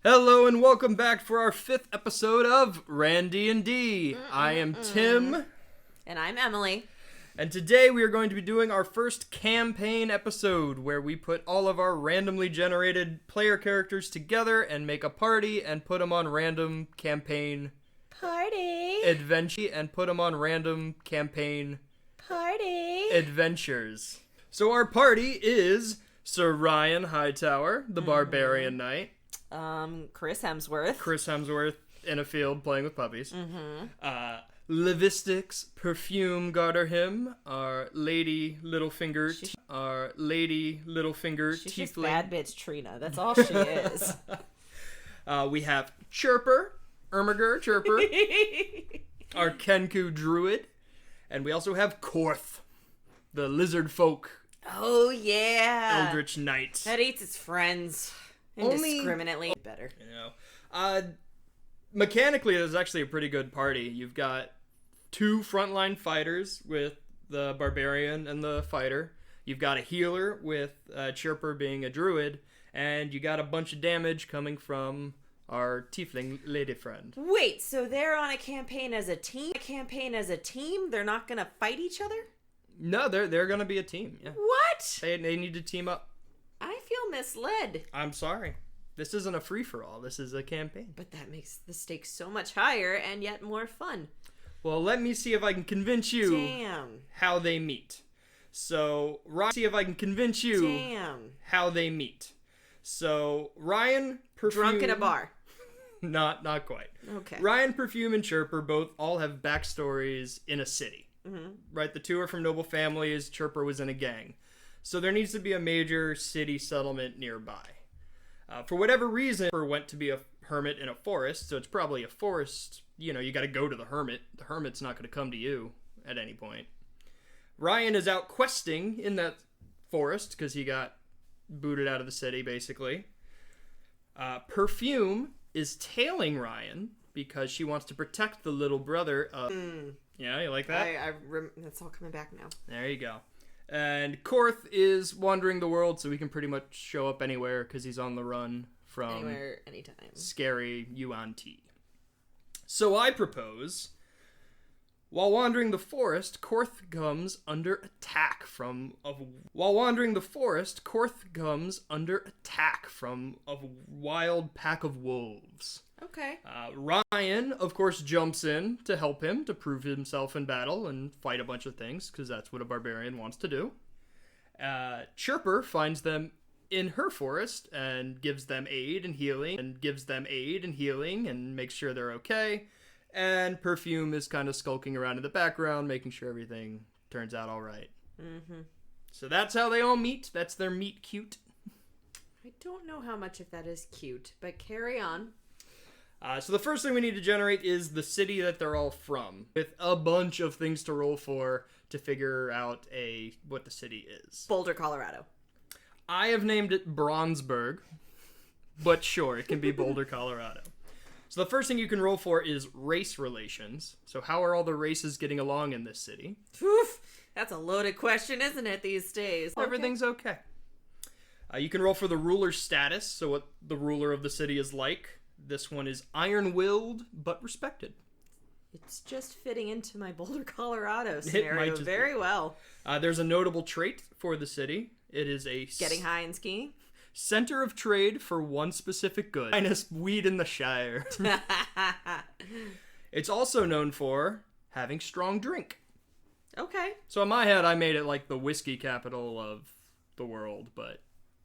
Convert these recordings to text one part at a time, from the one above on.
Hello and welcome back for our 5th episode of ranD&D. I am Tim. And I'm Emily. And today we are going to be doing our first campaign episode where we put all of our randomly generated player characters together and make a party and put them on random campaign adventures. So our party is Sir Ryan Hightower, the Barbarian Knight. Chris Hemsworth In a field playing with puppies. Levistics Perfume Garter our Lady Littlefinger. She's just bad bitch Trina. That's all she is. We have Chirper, Ermiger Chirper, our Kenku Druid, and we also have Korth, the Lizard Folk. Oh yeah, Eldritch Knight that eats its friends indiscriminately. Better, mechanically, this is actually a pretty good party. You've got 2 frontline fighters with the Barbarian and the Fighter. You've got a healer with Chirper being a Druid, and you got a bunch of damage coming from our Tiefling lady friend. Wait, so they're on a campaign as a team? They're not gonna fight each other? No, they're gonna be a team. Yeah. What? They need to team up. I feel misled. I'm sorry. This isn't a free-for-all. This is a campaign. But that makes the stakes so much higher and yet more fun. Well, let me see if I can convince you how they meet. So, Ryan Perfume... Drunk in a bar. Not quite. Okay. Ryan, Perfume, and Chirper both all have backstories in a city. Mm-hmm. Right? The 2 are from noble families. Chirper was in a gang. So there needs to be a major city settlement nearby. For whatever reason, Chirper went to be a hermit in a forest, so it's probably a forest. You know, you gotta go to the hermit. The hermit's not gonna come to you at any point. Ryan is out questing in that forest because he got booted out of the city, basically. Perfume is tailing Ryan because she wants to protect the little brother of... Yeah, you like that? That's all coming back now. There you go. And Korth is wandering the world, so he can pretty much show up anywhere because he's on the run from... Anywhere, anytime. Scary Yuan Ti. So I propose... While wandering the forest, Korth comes under attack from a wild pack of wolves. Okay. Ryan, of course, jumps in to help him to prove himself in battle and fight a bunch of things, because that's what a barbarian wants to do. Chirper finds them in her forest and gives them aid and healing and makes sure they're okay. And Perfume is kind of skulking around in the background, making sure everything turns out all right. Mm-hmm. So that's how they all meet. That's their meet cute. I don't know how much of that is cute, but carry on. So the first thing we need to generate is the city that they're all from, with a bunch of things to roll for to figure out what the city is. Boulder, Colorado. I have named it Bronnsburg, but sure, it can be Boulder, Colorado. So the first thing you can roll for is race relations. So how are all the races getting along in this city? Oof, that's a loaded question, isn't it, these days? Everything's okay. You can roll for the ruler's status, so what the ruler of the city is like. This one is iron-willed, but respected. It's just fitting into my Boulder, Colorado scenario very well. There's a notable trait for the city. It is a... Getting high and skiing? Center of trade for one specific good. Minus weed in the Shire. It's also known for having strong drink. Okay. So in my head, I made it like the whiskey capital of the world, but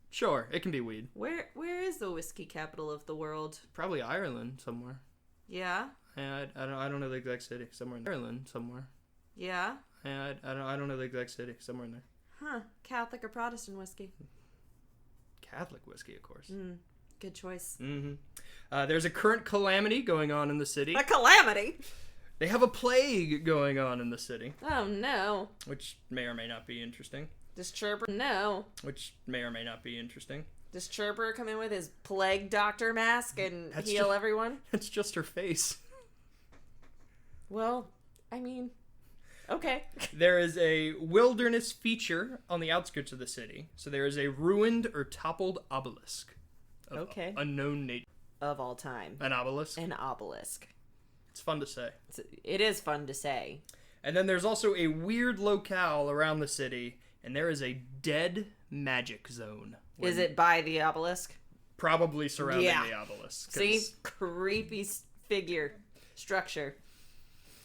sure, it can be weed. Where is the whiskey capital of the world? Probably Ireland somewhere. Yeah? I don't know the exact city. Somewhere in Ireland somewhere. Yeah? I don't know the exact city. Somewhere in there. Huh. Catholic or Protestant whiskey? Catholic whiskey, of course. Good choice. Mm-hmm. There's a current calamity going on in the city. A calamity? They have a plague going on in the city. Oh, no. Which may or may not be interesting. Does Chirper? No. Which may or may not be interesting. Does Chirper come in with his plague doctor mask and heal everyone? It's just her face. Well, I mean... Okay. There is a wilderness feature on the outskirts of the city. So there is a ruined or toppled obelisk of unknown nature. of all time. An obelisk. An obelisk. It's fun to say. It is fun to say. And then there's also a weird locale around the city, and there is a dead magic zone. Is it by the obelisk? Probably surrounding the obelisk. See? Creepy figure. Structure.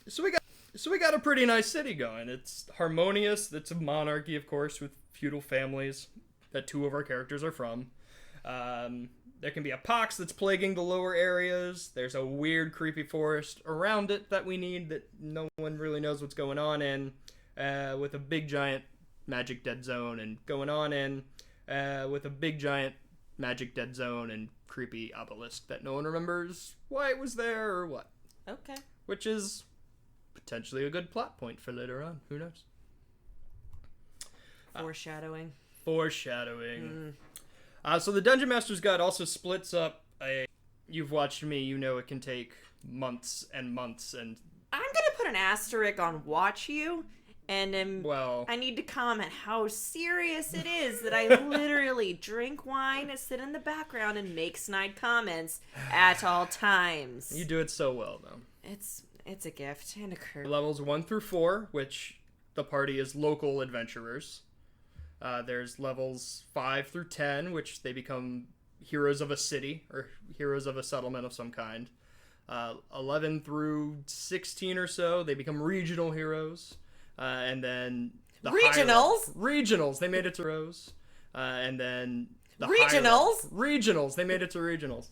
So we got a pretty nice city going. It's harmonious. It's a monarchy, of course, with feudal families that 2 of our characters are from. There can be a pox that's plaguing the lower areas. There's a weird, creepy forest around it that we need that no one really knows what's going on in, with a big, giant magic dead zone, and going on in with a big, giant magic dead zone and creepy obelisk that no one remembers why it was there or what. Okay. Which is potentially a good plot point for later on. Who knows? Foreshadowing. So the Dungeon Master's Guide also splits up you've watched me, you know it can take months and months, and I'm gonna put an asterisk on watch you, and I need to comment how serious it is that I literally drink wine and sit in the background and make snide comments at all times. You do it so well, though. It's a gift and a curse. Levels 1 through 4, which the party is local adventurers. There's levels 5 through 10, which they become heroes of a city or heroes of a settlement of some kind. 11 through 16 or so, they become regional heroes. And then the regionals, they made it to heroes. And then the regionals, they made it to regionals.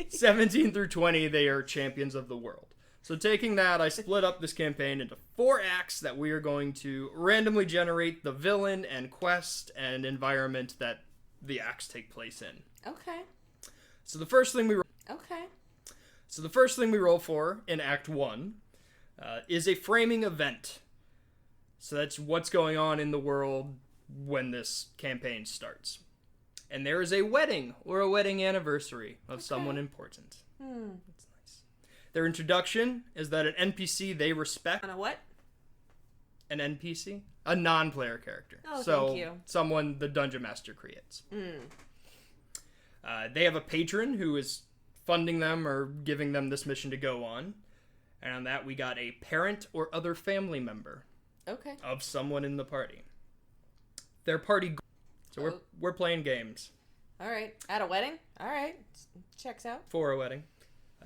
17 through 20, they are champions of the world. So taking that, I split up this campaign into 4 acts that we are going to randomly generate the villain and quest and environment that the acts take place in. Okay. So the first thing we roll for in Act 1 is a framing event. So that's what's going on in the world when this campaign starts. And there is a wedding or a wedding anniversary of someone important. That's nice. Their introduction is that an NPC they respect. On a what? An NPC? A non-player character. Oh, so thank you. Someone the Dungeon Master creates. They have a patron who is funding them or giving them this mission to go on. And on that, we got a parent or other family member. Okay. Of someone in the party. Their party. So we're playing games. All right. At a wedding? All right. Checks out. For a wedding.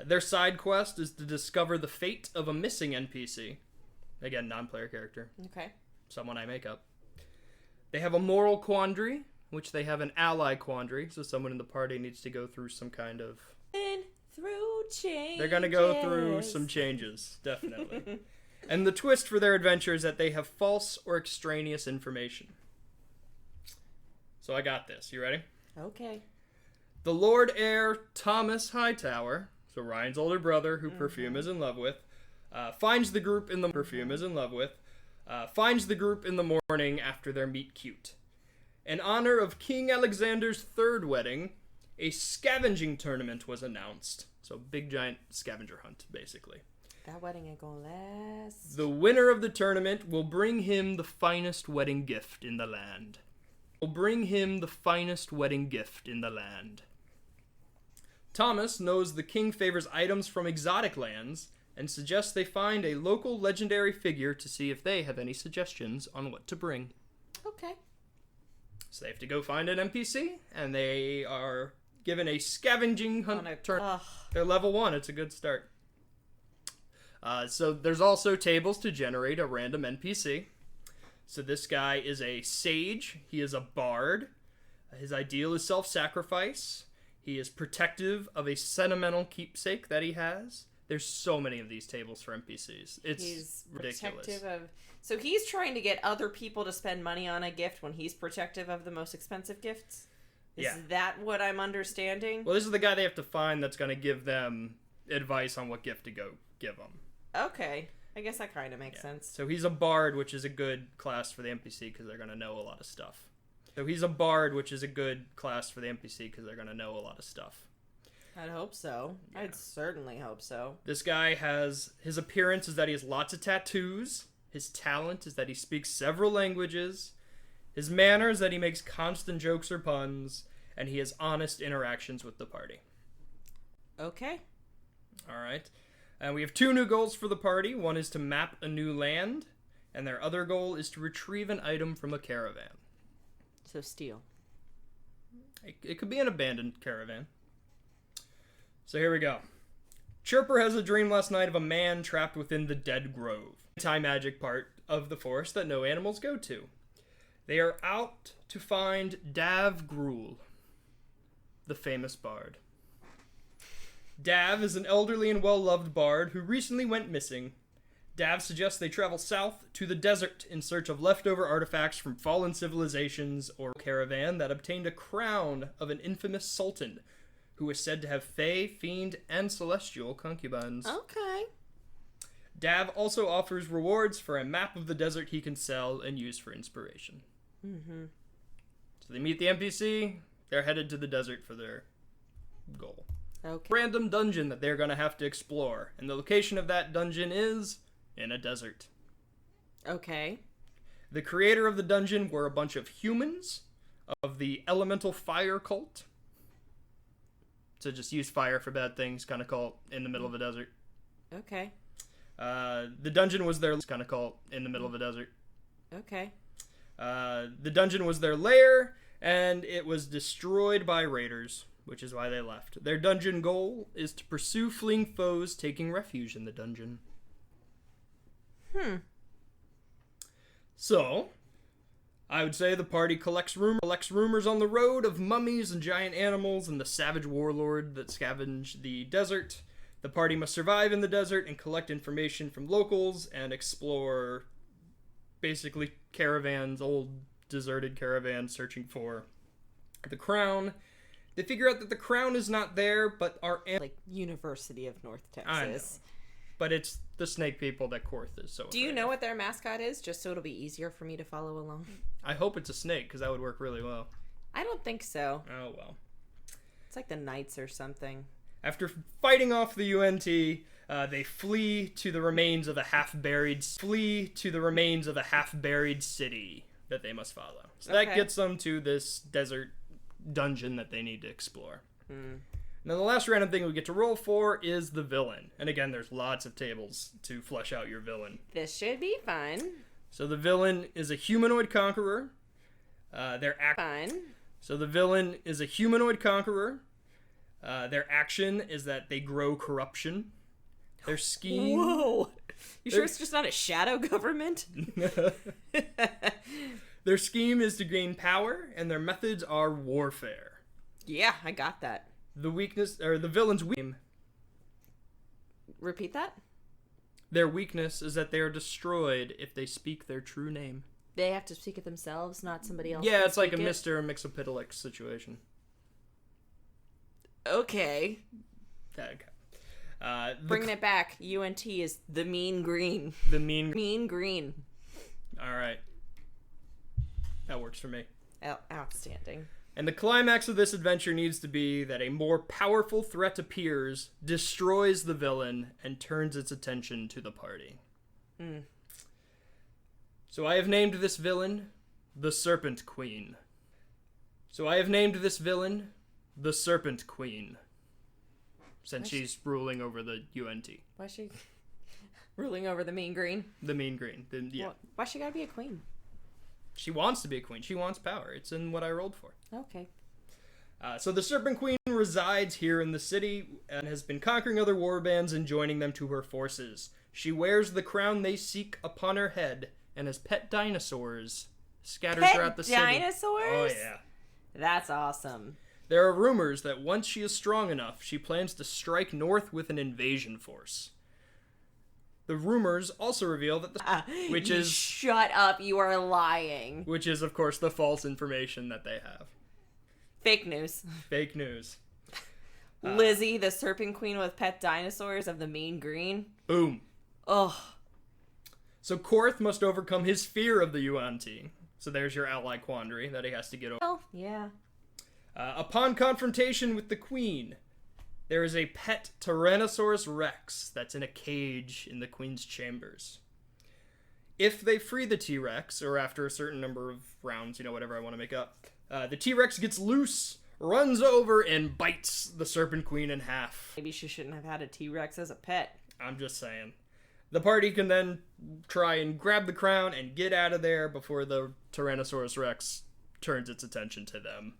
Their side quest is to discover the fate of a missing NPC. Again, non-player character. Okay. Someone I make up. They have a moral quandary, which they have an ally quandary. So someone in the party needs to go through some kind of... Through changes. They're going to go through some changes, definitely. And the twist for their adventure is that they have false or extraneous information. So I got this. You ready? Okay. The Lord Heir Thomas Hightower, so Ryan's older brother, who Perfume is in love with, finds the group in the morning after their meet cute. In honor of King Alexander's 3rd wedding, a scavenging tournament was announced. So big giant scavenger hunt, basically. That wedding ain't gonna last. The winner of the tournament will bring him the finest wedding gift in the land. Thomas knows the king favors items from exotic lands and suggests they find a local legendary figure to see if they have any suggestions on what to bring. Okay. So they have to go find an NPC, and they are given a scavenging hunt turn. They're level 1. It's a good start. So there's also tables to generate a random NPC. So this guy is a sage. He is a bard. His ideal is self-sacrifice. He is protective of a sentimental keepsake that he has. There's so many of these tables for NPCs. He's ridiculous. So he's trying to get other people to spend money on a gift when he's protective of the most expensive gifts? Is that what I'm understanding? Well, this is the guy they have to find that's going to give them advice on what gift to go give them. Okay. I guess that kind of makes sense. So he's a bard, which is a good class for the NPC because they're going to know a lot of stuff. I'd hope so. Yeah. I'd certainly hope so. This guy his appearance is that he has lots of tattoos. His talent is that he speaks several languages. His manner is that he makes constant jokes or puns. And he has honest interactions with the party. Okay. All right. And we have 2 new goals for the party. One is to map a new land, and their other goal is to retrieve an item from a caravan. So steal. It could be an abandoned caravan. So here we go. Chirper has a dream last night of a man trapped within the dead grove, anti-magic part of the forest that no animals go to. They are out to find Dav Gruul, the famous bard. Dav is an elderly and well-loved bard who recently went missing. Dav suggests they travel south to the desert in search of leftover artifacts from fallen civilizations or a caravan that obtained a crown of an infamous sultan who is said to have fae, fiend, and celestial concubines. Okay. Dav also offers rewards for a map of the desert he can sell and use for inspiration. Mm-hmm. So they meet the NPC. They're headed to the desert for their goal. Okay. Random dungeon that they're going to have to explore. And the location of that dungeon is in a desert. Okay. The creator of the dungeon were a bunch of humans of the elemental fire cult. So just use fire for bad things kind of cult in the middle of a desert. Okay. The dungeon was their kind of cult in the middle of a desert. Okay. The dungeon was their lair, and it was destroyed by raiders, which is why they left. Their dungeon goal is to pursue fleeing foes taking refuge in the dungeon. So, I would say the party collects rumors on the road of mummies and giant animals and the savage warlord that scavenge the desert. The party must survive in the desert and collect information from locals and explore basically caravans, old deserted caravans searching for the crown. They figure out that the crown is not there, but are like University of North Texas. I know. But it's the snake people that Korth is so Do you know what their mascot is, just so it'll be easier for me to follow along? I hope it's a snake, because that would work really well. I don't think so. Oh, well. It's like the Knights or something. After fighting off the UNT, they flee to the remains of a half-buried city that they must follow. So that gets them to this desert dungeon that they need to explore. Now the last random thing we get to roll for is the villain. And again, there's lots of tables to flesh out your villain. This should be fun. So the villain is a humanoid conqueror. So the villain is a humanoid conqueror. Their action is that they grow corruption. Their scheme... Whoa! You sure it's just not a shadow government? Their scheme is to gain power, and their methods are warfare. Yeah, I got that. The villain's weakness. Repeat that? Their weakness is that they are destroyed if they speak their true name. They have to speak it themselves, not somebody else. Yeah, it's like a Mr. Mixopitalik situation. Okay. Bringing it back, UNT is the mean green. The mean green. All right. That works for me. Outstanding. And the climax of this adventure needs to be that a more powerful threat appears, destroys the villain, and turns its attention to the party. So I have named this villain the Serpent Queen. Since she's ruling over the UNT. Why is she ruling over the mean green? The mean green. Yeah. Why she gotta be a queen? She wants to be a queen. She wants power. It's in what I rolled for. Okay. So the Serpent Queen resides here in the city and has been conquering other warbands and joining them to her forces. She wears the crown they seek upon her head and has pet dinosaurs scattered throughout the city. Dinosaurs? Oh, yeah. That's awesome. There are rumors that once she is strong enough, she plans to strike north with an invasion force. The rumors also reveal that Shut up, you are lying. Which is, of course, the false information that they have. Fake news. Fake news. Lizzie, the Serpent Queen with pet dinosaurs of the mean green. Boom. Ugh. So Korth must overcome his fear of the UNT. So there's your ally quandary that he has to get over. Oh, yeah. Upon confrontation with the Queen, there is a pet Tyrannosaurus Rex that's in a cage in the Queen's chambers. If they free the T-Rex, or after a certain number of rounds, whatever I want to make up, the T-Rex gets loose, runs over and bites the Serpent Queen in half. Maybe she shouldn't have had a T-Rex as a pet. I'm just saying. The party can then try and grab the crown and get out of there before the Tyrannosaurus Rex turns its attention to them.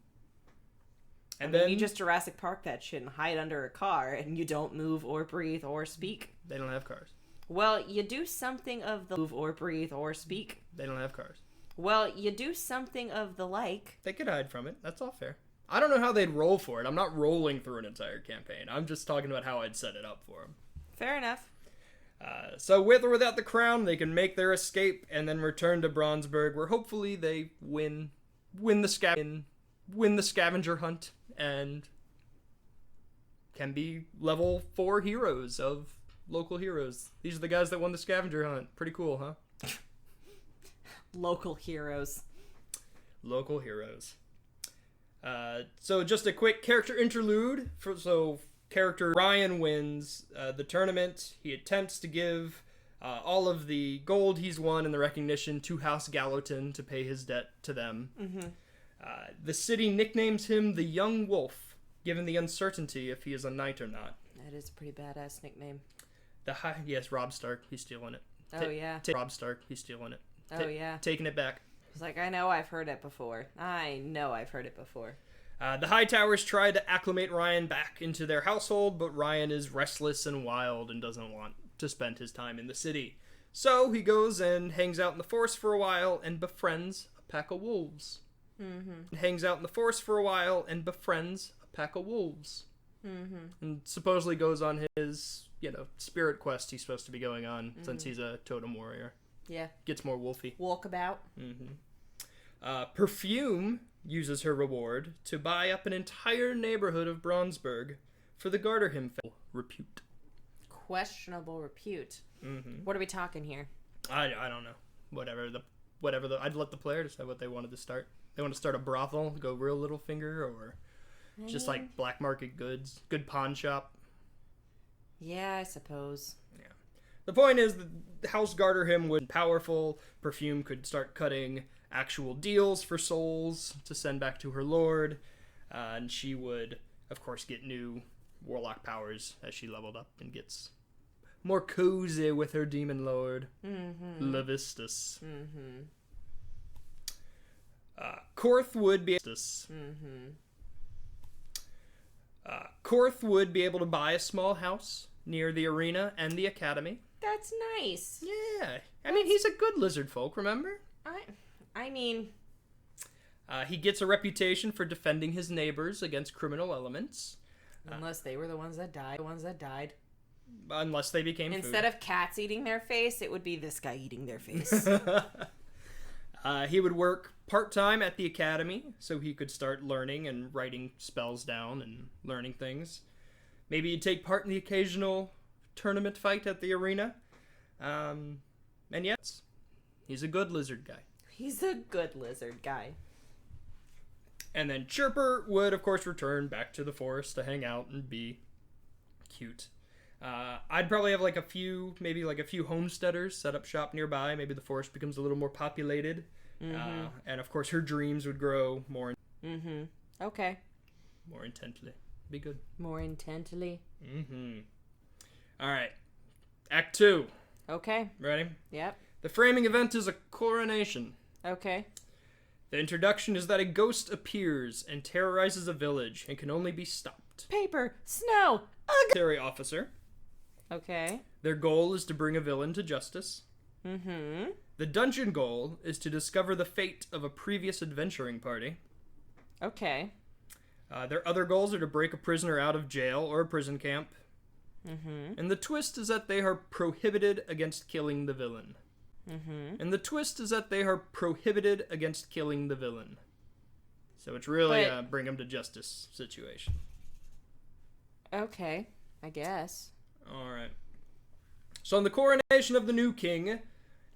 And then you just Jurassic Park that shit and hide under a car and you don't move or breathe or speak. They don't have cars. Well, you do something of the move or breathe or speak. They don't have cars. Well, you do something of the like. They could hide from it. That's all fair. I don't know how they'd roll for it. I'm not rolling through an entire campaign. I'm just talking about how I'd set it up for them. Fair enough. So with or without the crown, they can make their escape and then return to Bronnsburg, where hopefully they win the scavenger hunt and can be level 4 heroes of local heroes. These are the guys that won the scavenger hunt. Pretty cool, huh? Local heroes. Local heroes. So just a quick character interlude. Character Ryan wins the tournament. He attempts to give all of the gold he's won and the recognition to House Gallatin to pay his debt to them. Mm-hmm. The city nicknames him the Young Wolf, given the uncertainty if he is a knight or not. That is a pretty badass nickname. Yes, Rob Stark, he's stealing it. Yeah. Rob Stark, he's stealing it. Yeah. Taking it back. It's like, I know I've heard it before. The Hightowers try to acclimate Ryan back into their household, but Ryan is restless and wild and doesn't want to spend his time in the city. So he goes and hangs out in the forest for a while and befriends a pack of wolves. Mm-hmm. Hangs out in the forest for a while and befriends a pack of wolves. Mm-hmm. And supposedly goes on his, spirit quest he's supposed to be going on since he's a totem warrior. Yeah. Gets more wolfy. Walkabout. Mm-hmm. Perfume uses her reward to buy up an entire neighborhood of Bronnsburg for the Garterham repute. Questionable repute. Mm-hmm. What are we talking here? I don't know. Whatever. I'd let the player decide what they wanted to start. They want to start a brothel, go real Littlefinger, or just like black market goods, good pawn shop. Yeah, I suppose. Yeah. The point is that House Garterham would be powerful. Perfume could start cutting actual deals for souls to send back to her lord, and she would, of course, get new warlock powers as she leveled up and gets more cozy with her demon lord, Levistus. Mm-hmm. Korth would be Korth would be able to buy a small house near the arena and the academy. That's nice. Yeah, I mean, he's a good lizard folk, remember? I mean... he gets a reputation for defending his neighbors against criminal elements. Unless they were the ones that died. Unless they became Instead food. of cats eating their face, it would be this guy eating their face. He would work part-time at the academy, so he could start learning and writing spells down and learning things. Maybe he'd take part in the occasional tournament fight at the arena. And yes, he's a good lizard guy. He's a good lizard guy. And then Chirper would, of course, return back to the forest to hang out and be cute. I'd probably have a few homesteaders set up shop nearby. Maybe the forest becomes a little more populated. Mm-hmm. And of course her dreams would grow more. Mm-hmm. Okay. More intently. Be good. More intently. Mm-hmm. All right. Act 2. Okay. Ready? Yep. The framing event is a coronation. Okay. The introduction is that a ghost appears and terrorizes a village and can only be stopped. Paper, snow, Military officer. Okay. Their goal is to bring a villain to justice. Mm-hmm. The dungeon goal is to discover the fate of a previous adventuring party. Okay. Their other goals are to break a prisoner out of jail or a prison camp. Mm-hmm. And the twist is that they are prohibited against killing the villain. Mm-hmm. And the twist is that they are prohibited against killing the villain. So it's really a bring him to justice situation. Okay, I guess. All right. So on the coronation of the new king,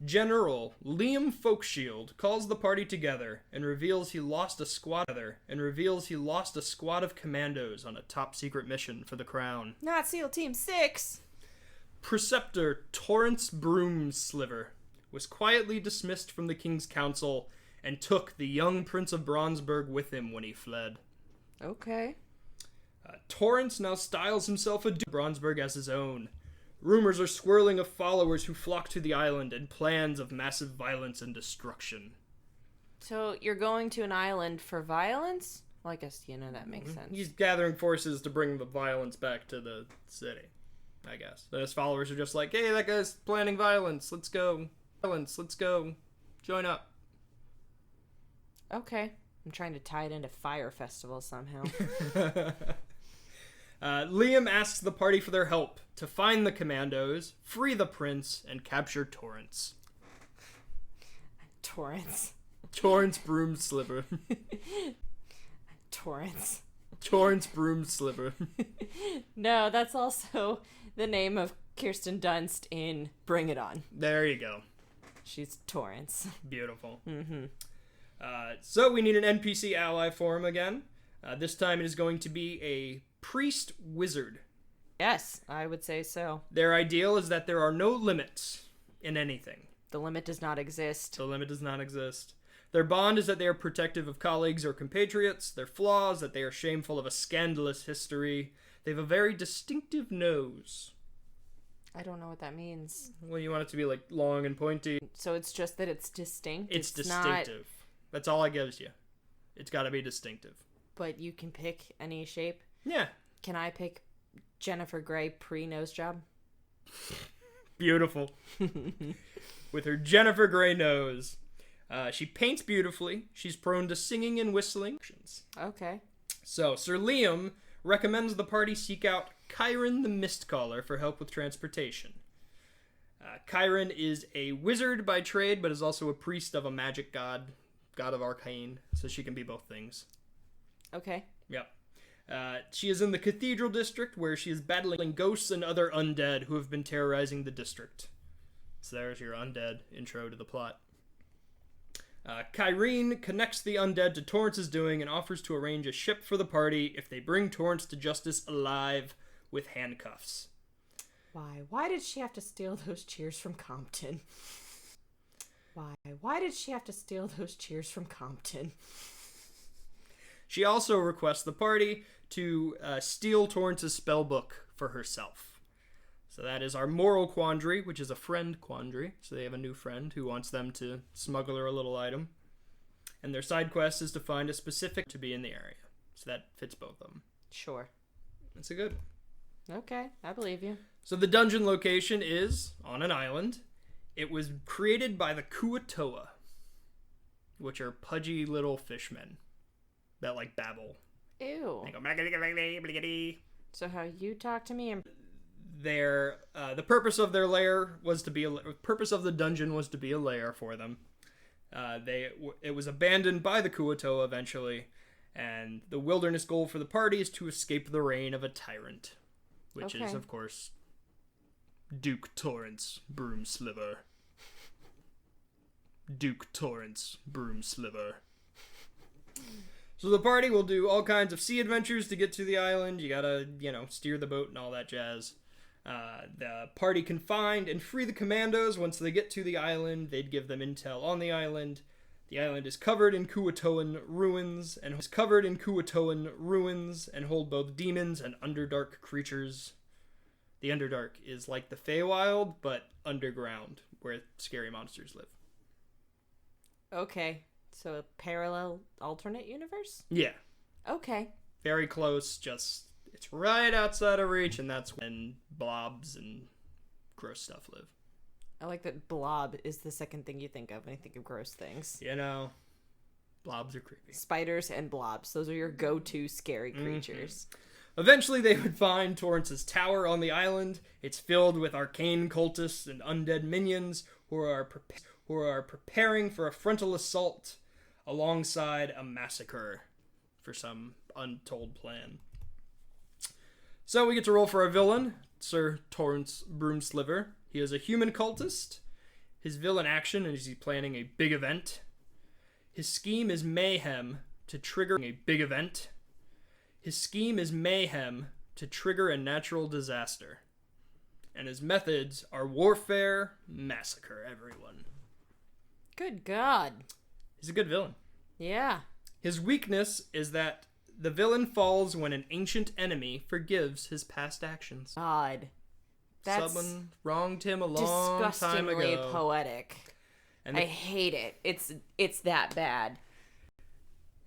General Liam Folkshield calls the party together and reveals he lost a squad of commandos on a top secret mission for the crown. Not SEAL Team 6. Preceptor Torrance Broomsliver was quietly dismissed from the king's council and took the young Prince of Bronnsburg with him when he fled. Okay. Torrance now styles himself a Bronnsburg as his own. Rumors are swirling of followers who flock to the island and plans of massive violence and destruction. So you're going to an island for violence? Well, I guess, that makes sense. He's gathering forces to bring the violence back to the city, I guess. And his followers are just like, hey, that guy's planning violence. Let's go. Violence. Let's go. Join up. Okay. I'm trying to tie it into Fire Festival somehow. Liam asks the party for their help to find the commandos, free the prince, and capture Torrance. Torrance. Torrance Broom Sliver. Torrance. Torrance Broom Sliver. No, that's also the name of Kirsten Dunst in Bring It On. There you go. She's Torrance. Beautiful. Mm-hmm. So we need an NPC ally for him again. This time it is going to be a priest wizard. Yes, I would say so. Their ideal is that there are no limits in anything. The limit does not exist. The limit does not exist. Their bond is that they are protective of colleagues or compatriots. Their flaw is that they are shameful of a scandalous history. They have a very distinctive nose. I don't know what that means. Well, you want it to be like long and pointy. So it's just that it's distinct? It's distinctive. That's all it gives you. It's got to be distinctive. But you can pick any shape? Yeah. Can I pick Jennifer Grey pre-nose job? Beautiful. With her Jennifer Grey nose. She paints beautifully. She's prone to singing and whistling. Okay. So, Sir Liam recommends the party seek out Chiron the Mistcaller for help with transportation. Chiron is a wizard by trade, but is also a priest of a magic god of arcane, so she can be both things. Okay. Yep. She is in the Cathedral District, where she is battling ghosts and other undead who have been terrorizing the district. So there's your undead intro to the plot. Kyrene connects the undead to Torrance's doing and offers to arrange a ship for the party if they bring Torrance to justice alive with handcuffs. Why? Why did she have to steal those cheers from Compton? Why did she have to steal those cheers from Compton? She also requests the party to steal Torrance's spellbook for herself. So that is our moral quandary, which is a friend quandary. So they have a new friend who wants them to smuggle her a little item. And their side quest is to find a specific to be in the area. So that fits both of them. Sure. That's a good one. Okay, I believe you. So the dungeon location is on an island. It was created by the Kuatoa, which are pudgy little fishmen that babble. Ew. They go, so how you talk to me and the purpose of their lair was to be purpose of the dungeon was to be a lair for them. It was abandoned by the Kuatoa eventually, and the wilderness goal for the party is to escape the reign of a tyrant, which is of course Duke Torrance Broomsliver. Duke Torrance Broomsliver. So the party will do all kinds of sea adventures to get to the island. You gotta, steer the boat and all that jazz. The party can find and free the commandos. Once they get to the island, they'd give them intel on the island. The island is covered in Kuatoan ruins and hold both demons and Underdark creatures. The Underdark is like the Feywild, but underground, where scary monsters live. Okay. So a parallel alternate universe? Yeah. Okay. Very close, it's right outside of reach, and that's when blobs and gross stuff live. I like that blob is the second thing you think of when you think of gross things. Blobs are creepy. Spiders and blobs. Those are your go-to scary creatures. Mm-hmm. Eventually, they would find Torrance's tower on the island. It's filled with arcane cultists and undead minions who are preparing for a frontal assault alongside a massacre for some untold plan. So we get to roll for our villain, Sir Torrance Broomsliver. He is a human cultist. His villain action is he's planning a big event. His scheme is mayhem to trigger a big event. His scheme is mayhem to trigger a natural disaster. And his methods are warfare, massacre everyone. Good God. He's a good villain. Yeah. His weakness is that the villain falls when an ancient enemy forgives his past actions. God. That's someone wronged him a long time ago. Disgustingly poetic. And I hate it. It's that bad.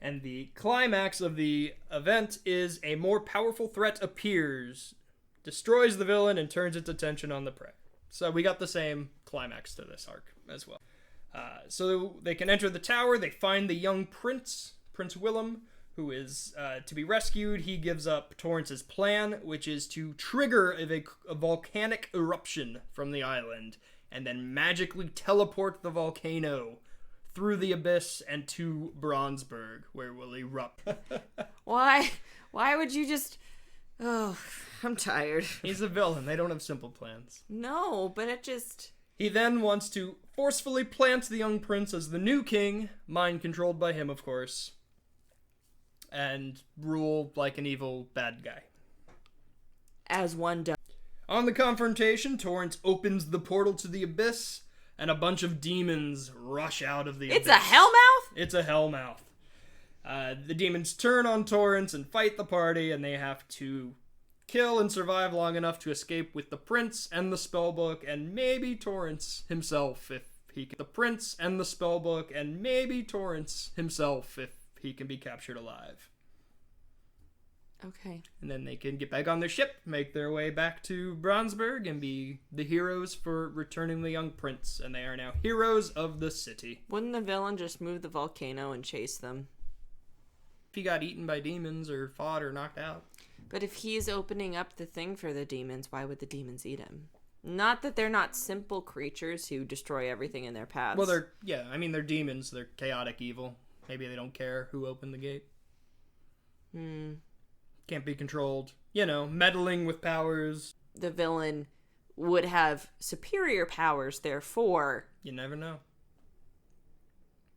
And the climax of the event is a more powerful threat appears, destroys the villain, and turns its attention on the prey. So we got the same climax to this arc as well. So they can enter the tower. They find the young prince, Prince Willem, who is to be rescued. He gives up Torrance's plan, which is to trigger a volcanic eruption from the island and then magically teleport the volcano through the abyss and to Bronnsburg, where it will erupt. Why would you just... Oh, I'm tired. He's a villain. They don't have simple plans. No, but it just... He then wants to forcefully plant the young prince as the new king, mind-controlled by him, of course, and rule like an evil bad guy. As one does. On the confrontation, Torrance opens the portal to the abyss, and a bunch of demons rush out of the abyss. It's a hellmouth? It's a hellmouth. The demons turn on Torrance and fight the party, and they have to kill and survive long enough to escape with the prince and the spellbook, and maybe Torrance himself if he can. The prince and the spellbook, and maybe Torrance himself if he can be captured alive. Okay. And then they can get back on their ship, make their way back to Bronnsburg, and be the heroes for returning the young prince. And they are now heroes of the city. Wouldn't the villain just move the volcano and chase them? If he got eaten by demons or fought or knocked out. But if he's opening up the thing for the demons, why would the demons eat him? Not that they're not simple creatures who destroy everything in their paths. Well, they're demons. They're chaotic evil. Maybe they don't care who opened the gate. Can't be controlled. Meddling with powers. The villain would have superior powers, therefore... You never know.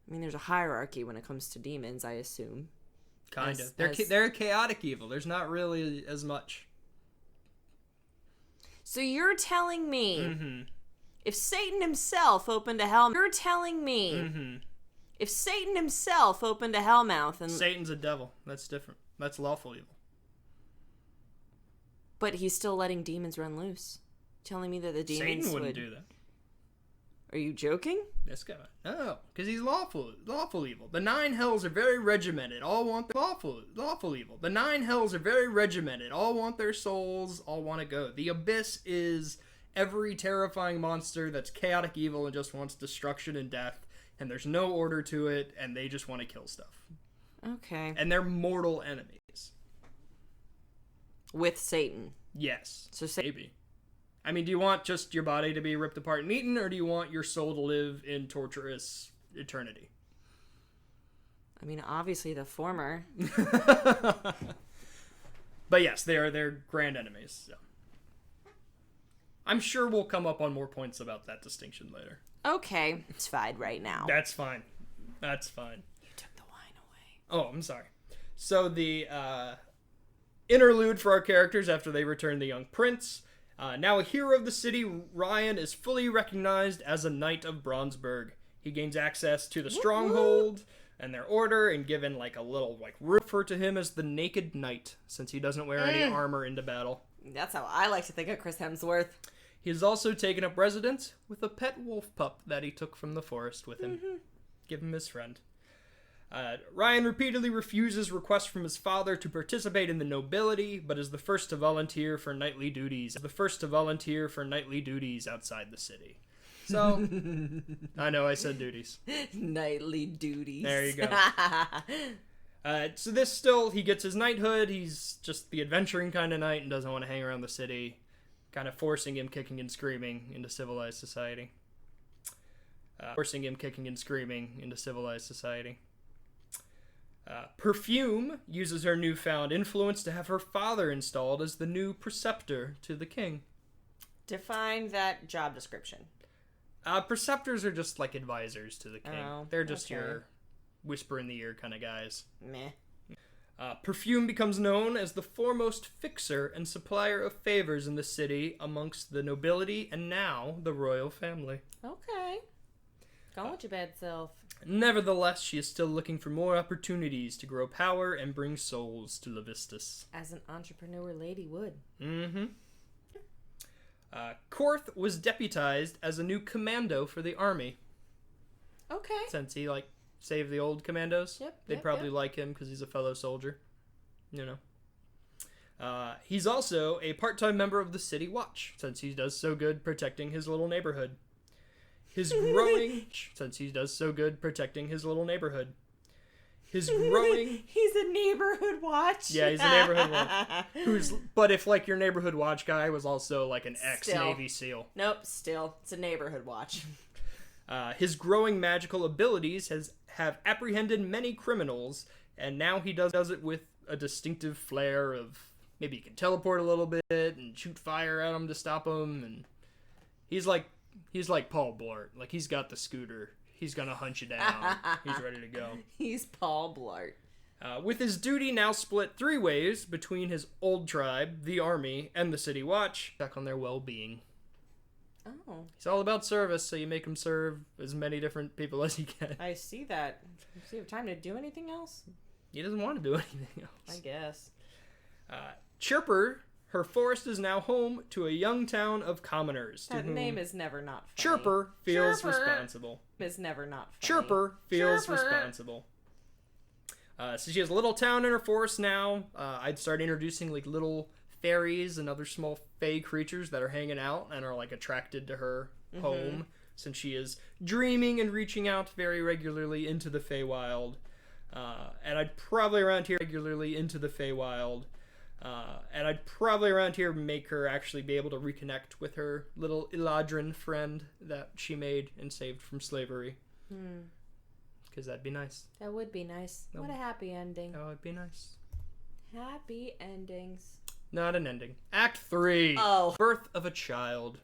I mean, there's a hierarchy when it comes to demons, I assume. Kind of. They're chaotic evil. There's not really as much. So you're telling me... If Satan himself opened a hell... You're telling me... If Satan himself opened a hellmouth and... Satan's a devil. That's different. That's lawful evil. But he's still letting demons run loose. Telling me that the demons Satan wouldn't do that. Are you joking? This guy. No, because he's lawful evil. The 9 hells are very regimented. All want the lawful evil. The 9 hells are very regimented. All want their souls. All want to go. The abyss is every terrifying monster that's chaotic evil and just wants destruction and death. And there's no order to it, and they just want to kill stuff. Okay. And they're mortal enemies. With Satan. Yes. So maybe. I mean, do you want just your body to be ripped apart and eaten, or do you want your soul to live in torturous eternity? I mean, obviously the former. But yes, they're grand enemies. So. I'm sure we'll come up on more points about that distinction later. Okay, it's fine right now. That's fine. That's fine. You took the wine away. Oh, I'm sorry. So the interlude for our characters after they return the young prince. Now a hero of the city, Ryan is fully recognized as a knight of Bronnsburg. He gains access to the stronghold and their order, and given a little refer to him as the Naked Knight, since he doesn't wear any armor into battle. That's how I like to think of Chris Hemsworth. He has also taken up residence with a pet wolf pup that he took from the forest with him. Give him his friend. Ryan repeatedly refuses requests from his father to participate in the nobility, but is the first to volunteer for knightly duties. Outside the city. So, I know I said duties. Knightly duties. There you go. So he gets his knighthood. He's just the adventuring kind of knight and doesn't want to hang around the city. Kind of forcing him kicking and screaming into civilized society. Perfume uses her newfound influence to have her father installed as the new preceptor to the king. Define that job description. Preceptors are just like advisors to the king. Oh, they're just your whisper in the ear kind of guys. Meh. Perfume becomes known as the foremost fixer and supplier of favors in the city amongst the nobility and now the royal family. Okay. Go with your bad self. Nevertheless, she is still looking for more opportunities to grow power and bring souls to Levistus. As an entrepreneur lady would. Mm-hmm. Korth was deputized as a new commando for the army. Okay. Since he, saved the old commandos. Yep. They'd probably like him because he's a fellow soldier. He's also a part-time member of the City Watch, since he does so good protecting his little neighborhood. His growing... He's a neighborhood watch. Yeah, he's a neighborhood watch. But if, your neighborhood watch guy was also, an ex-Navy SEAL. Nope, still. It's a neighborhood watch. His growing magical abilities have apprehended many criminals, and now he does it with a distinctive flair of... Maybe he can teleport a little bit and shoot fire at them to stop them, and he's like Paul Blart. He's got the scooter. He's gonna hunt you down. He's ready to go. He's Paul Blart. With his duty now split 3 ways between his old tribe, the army, and the City Watch, check on their well-being. Oh. He's all about service, so you make him serve as many different people as he can. I see that. Does he have time to do anything else? He doesn't want to do anything else. I guess. Chirper, her forest is now home to a young town of commoners. That name is never not funny. Chirper feels responsible. Is never not funny. Chirper feels responsible. So she has a little town in her forest now. I'd start introducing little fairies and other small fey creatures that are hanging out and are attracted to her home, since she is dreaming and reaching out very regularly into the Feywild. And I'd probably around here make her actually be able to reconnect with her little Eladrin friend that she made and saved from slavery. Because that'd be nice. That would be nice. What a happy ending. That would be nice. Happy endings. Not an ending. Act 3. Oh. Birth of a child.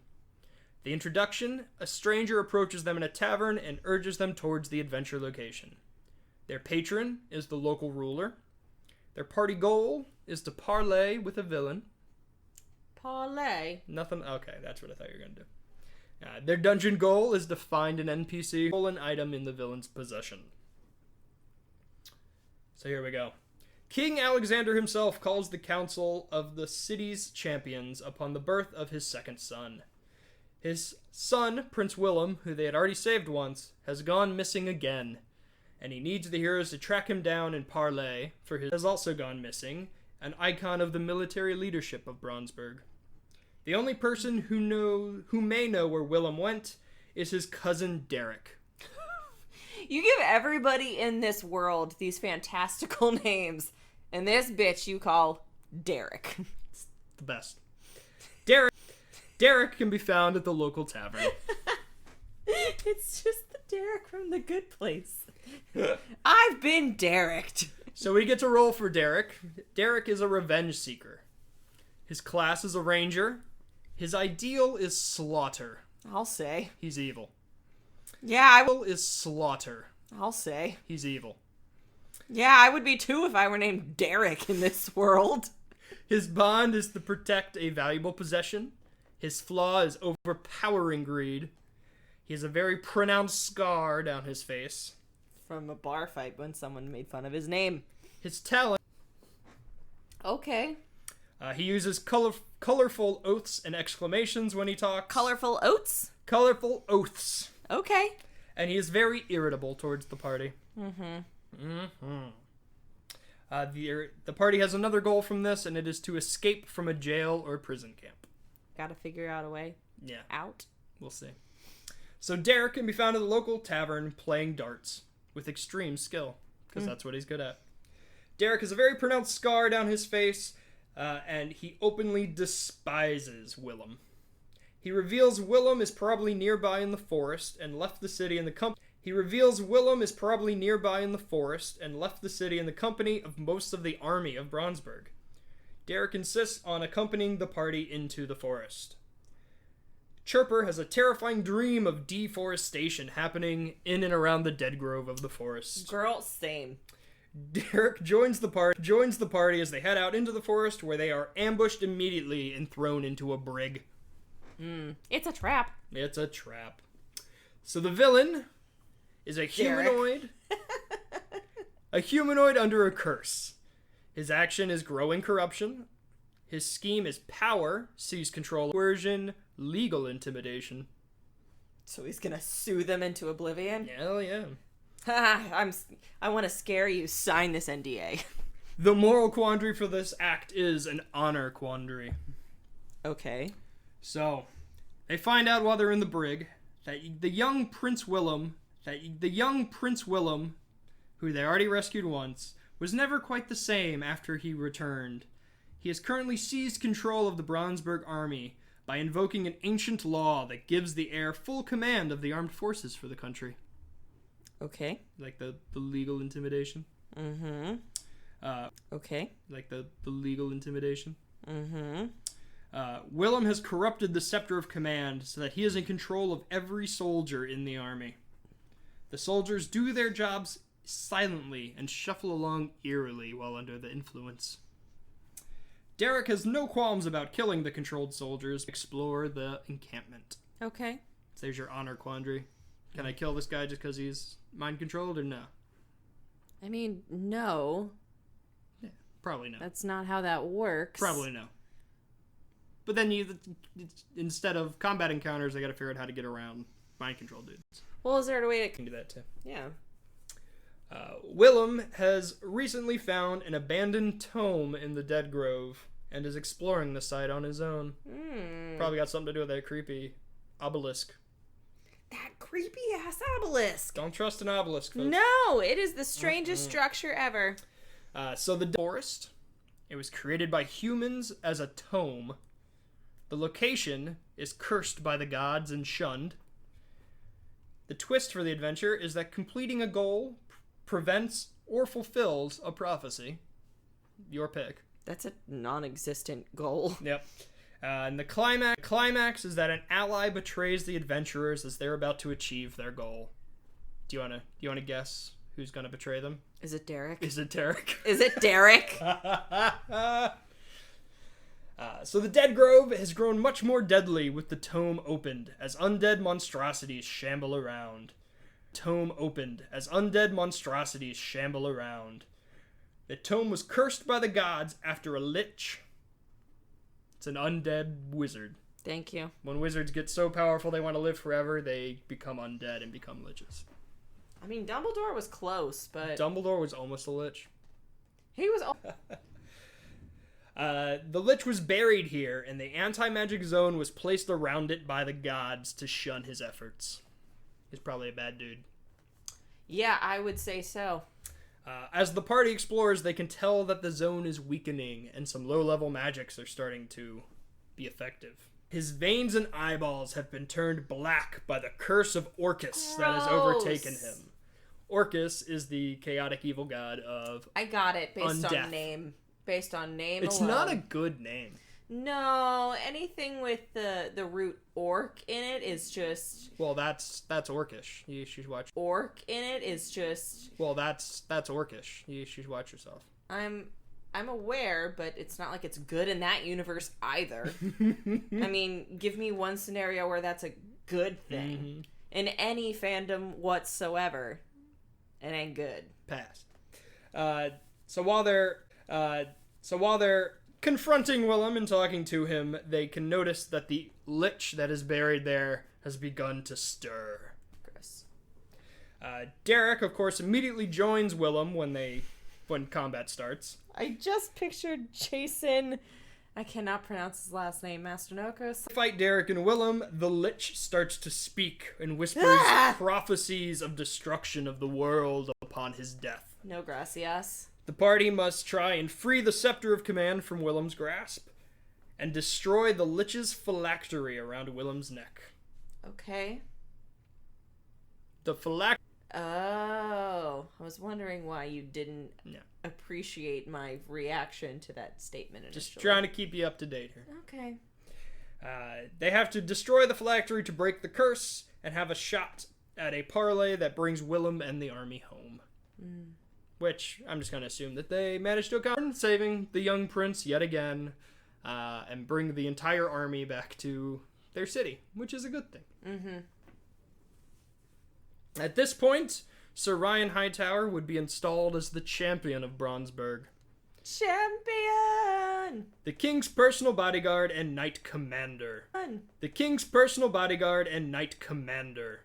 The introduction, a stranger approaches them in a tavern and urges them towards the adventure location. Their patron is the local ruler. Their party goal is to parlay with a villain. Parlay? Nothing? Okay, that's what I thought you were going to do. Their dungeon goal is to find an NPC or an item in the villain's possession. So here we go. King Alexander himself calls the council of the city's champions upon the birth of his second son. His son, Prince Willem, who they had already saved once, has gone missing again, and he needs the heroes to track him down and parlay, for his has also gone missing, an icon of the military leadership of Bronnsburg. The only person who may know where Willem went is his cousin Derek. You give everybody in this world these fantastical names, and this bitch you call Derek. It's the best. Derek can be found at the local tavern. It's just the Derek from The Good Place. I've been Dereked. So we get to roll for Derek. Derek is a revenge seeker. His class is a ranger. His ideal is slaughter. I'll say. He's evil. Yeah, I will. Is slaughter. I'll say. He's evil. Yeah, I would be too if I were named Derek in this world. His bond is to protect a valuable possession. His flaw is overpowering greed. He has a very pronounced scar down his face. From a bar fight when someone made fun of his name. His talent. Okay. He uses colorful oaths and exclamations when he talks. Colorful oaths? Colorful oaths. Okay. And he is very irritable towards the party. The party has another goal from this, and it is to escape from a jail or prison camp. Gotta figure out a way. Yeah. Out. We'll see. So Derek can be found at the local tavern playing darts with extreme skill, because that's what he's good at. Derek has a very pronounced scar down his face, and he openly despises Willem. He reveals Willem is probably nearby in the forest and left the city in the company. Of most of the army of Bronnsburg. Derek insists on accompanying the party into the forest. Chirper has a terrifying dream of deforestation happening in and around the dead grove of the forest. Girl, same. Derek joins the party as they head out into the forest, where they are ambushed immediately and thrown into a brig. It's a trap. It's a trap. So the villain is a humanoid. A humanoid under a curse. His action is growing corruption. His scheme is power, seize control, coercion, legal intimidation. So he's gonna sue them into oblivion? Hell yeah. I want to scare you. Sign this NDA. The moral quandary for this act is an honor quandary. Okay. So, they find out while they're in the brig that the young Prince Willem, who they already rescued once, was never quite the same after he returned. He has currently seized control of the Bronnsburg army by invoking an ancient law that gives the heir full command of the armed forces for the country. Okay. Like the legal intimidation? Mm-hmm. Okay. Like the legal intimidation? Mm-hmm. Willem has corrupted the scepter of command so that he is in control of every soldier in the army. The soldiers do their jobs silently and shuffle along eerily while under the influence. Derek has no qualms about killing the controlled soldiers. Explore the encampment. Okay. So there's your honor quandary. Can I kill this guy just because he's mind-controlled or no? I mean, no. Yeah, probably no. That's not how that works. Probably no. But then instead of combat encounters, I gotta figure out how to get around mind-controlled dudes. Well, is there a way to... Can do that too. Yeah. Willem has recently found an abandoned tome in the Dead Grove and is exploring the site on his own. Probably got something to do with that creepy obelisk. That creepy-ass obelisk. Don't trust an obelisk, folks. No, it is the strangest structure ever. So the forest, it was created by humans as a tome. The location is cursed by the gods and shunned. The twist for the adventure is that completing a goal prevents or fulfills a prophecy. Your pick. That's a non-existent goal. Yep. And the climax is that an ally betrays the adventurers as they're about to achieve their goal. Do you wanna guess who's gonna betray them? Is it Derek? Is it Derek? Is it Derek? So the Dead Grove has grown much more deadly with the tome opened as undead monstrosities shamble around. The tome was cursed by the gods after a lich. It's an undead wizard. Thank you. When wizards get so powerful they want to live forever, they become undead and become liches. I mean, Dumbledore was close, but... Dumbledore was almost a lich. He was... The lich was buried here, and the anti-magic zone was placed around it by the gods to shun his efforts. He's probably a bad dude. Yeah, I would say so. As the party explores, they can tell that the zone is weakening, and some low-level magics are starting to be effective. His veins and eyeballs have been turned black by the curse of Orcus that has overtaken him. Orcus is the chaotic evil god of I got it, based undeath. on name. Based on name It's alone. not a good name. No, anything with the root orc in it is just... Well, that's orcish. You should watch. Orc in it is just... Well, that's orcish. You should watch yourself. I'm aware, but it's not like it's good in that universe either. I mean, give me one scenario where that's a good thing. Mm-hmm. In any fandom whatsoever, it ain't good. Pass. So while they're confronting Willem and talking to him, they can notice that the lich that is buried there has begun to stir. Gross. Derek, of course, immediately joins Willem when combat starts. I just pictured Jason... I cannot pronounce his last name, Masternokos. Fight Derek and Willem, the lich starts to speak and whispers prophecies of destruction of the world upon his death. No gracias. The party must try and free the scepter of command from Willem's grasp and destroy the lich's phylactery around Willem's neck. Okay. The phylactery... Oh, I was wondering why you didn't appreciate my reaction to that statement initially. Just trying to keep you up to date here. Okay. They have to destroy the phylactery to break the curse and have a shot at a parlay that brings Willem and the army home. Which, I'm just going to assume that they managed to accomplish, saving the young prince yet again, and bring the entire army back to their city, which is a good thing. Mm-hmm. At this point, Sir Ryan Hightower would be installed as the champion of Bronnsburg. Champion! The king's personal bodyguard and knight commander. The king's personal bodyguard and knight commander.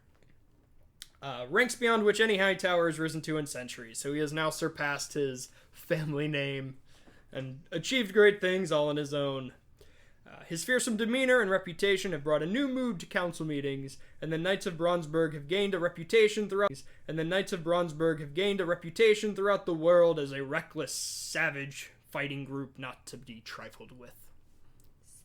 Ranks beyond which any Hightower has risen to in centuries, so he has now surpassed his family name and achieved great things all on his own. His fearsome demeanor and reputation have brought a new mood to council meetings, and the Knights of Bronnsburg have gained a reputation throughout the world as a reckless, savage fighting group not to be trifled with.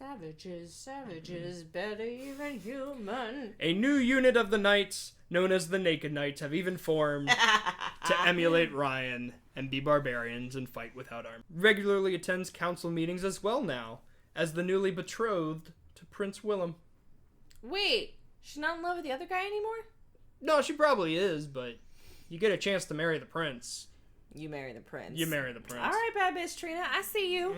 Savages, better even human. A new unit of the Knights, known as the Naked Knights, have even formed to emulate Ryan and be barbarians and fight without armor. Regularly attends council meetings as well now, as the newly betrothed to Prince Willem. Wait, she's not in love with the other guy anymore? No, she probably is, but you get a chance to marry the prince. You marry the prince. You marry the prince. All right, bad bitch Trina, I see you.